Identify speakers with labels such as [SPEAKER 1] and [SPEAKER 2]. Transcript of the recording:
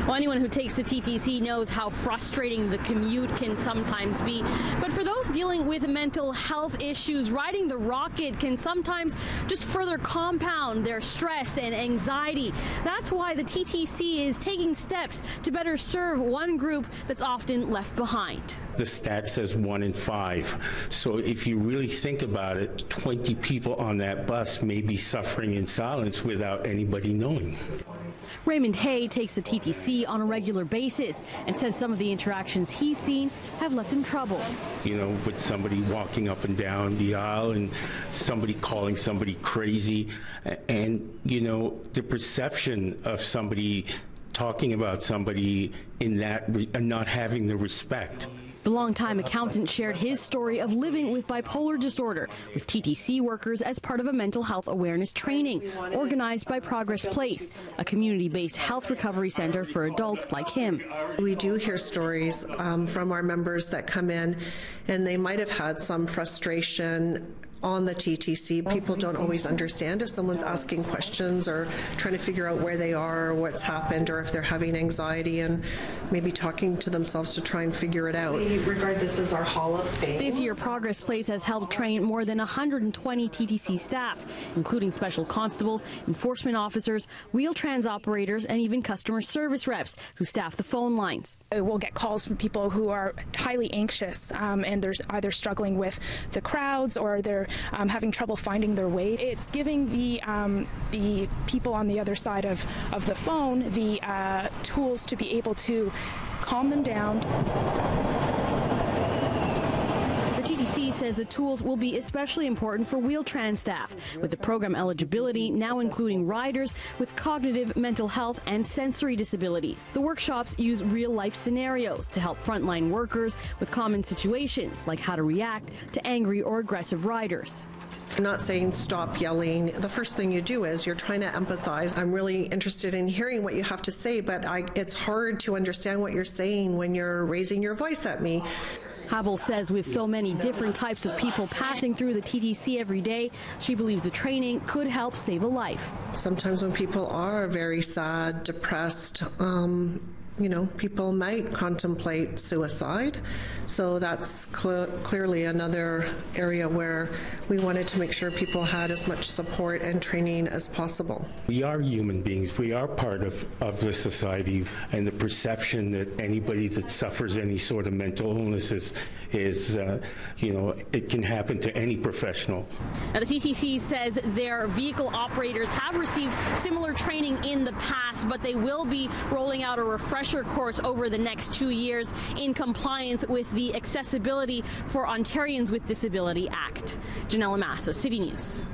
[SPEAKER 1] Well, anyone who takes the TTC knows how frustrating the commute can sometimes be. But for those dealing with mental health issues, riding the Rocket can sometimes just further compound their stress and anxiety. That's why the TTC is taking steps to better serve one group that's often left behind.
[SPEAKER 2] The stat says 1 in 5. So if you really think about it, 20 people on that bus may be suffering in silence without anybody knowing.
[SPEAKER 1] Raymond Hay takes the TTC on a regular basis and says some of the interactions he's seen have left him troubled.
[SPEAKER 2] You know, with somebody walking up and down the aisle and somebody calling somebody crazy, and, you know, the perception of somebody talking about somebody in that and not having the respect.
[SPEAKER 1] The longtime accountant shared his story of living with bipolar disorder with TTC workers as part of a mental health awareness training organized by Progress Place, a community-based health recovery center for adults like him.
[SPEAKER 3] We do hear stories from our members that come in, and they might have had some frustration on the TTC. People don't always understand if someone's asking questions or trying to figure out where they are or what's happened, or if they're having anxiety and maybe talking to themselves to try and figure it out. We regard this as our Hall of Fame.
[SPEAKER 1] This year, Progress Place has helped train more than 120 TTC staff, including special constables, enforcement officers, wheel trans operators, and even customer service reps who staff the phone lines.
[SPEAKER 4] We'll get calls from people who are highly anxious and they're either struggling with the crowds or they're having trouble finding their way. It's giving the people on the other side of the phone the tools to be able to calm them down.
[SPEAKER 1] The TTC says the tools will be especially important for wheel trans staff, with the program eligibility now including riders with cognitive, mental health, and sensory disabilities. The workshops use real-life scenarios to help frontline workers with common situations, like how to react to angry or aggressive riders.
[SPEAKER 3] I'm not saying stop yelling. The first thing you do is you're trying to empathize. I'm really interested in hearing what you have to say, but it's hard to understand what you're saying when you're raising your voice at me.
[SPEAKER 1] Havel says with so many different types of people passing through the TTC every day, she believes the training could help save a life.
[SPEAKER 3] Sometimes when people are very sad, depressed, you know, people might contemplate suicide. So that's clearly another area where we wanted to make sure people had as much support and training as possible.
[SPEAKER 2] We are human beings. We are part of the society, and the perception that anybody that suffers any sort of mental illness is you know, it can happen to any professional.
[SPEAKER 1] Now, the TTC says their vehicle operators have received similar training in the past, but they will be rolling out a refresher course over the next 2 years in compliance with the Accessibility for Ontarians with Disability Act. Ginella Massa, City News.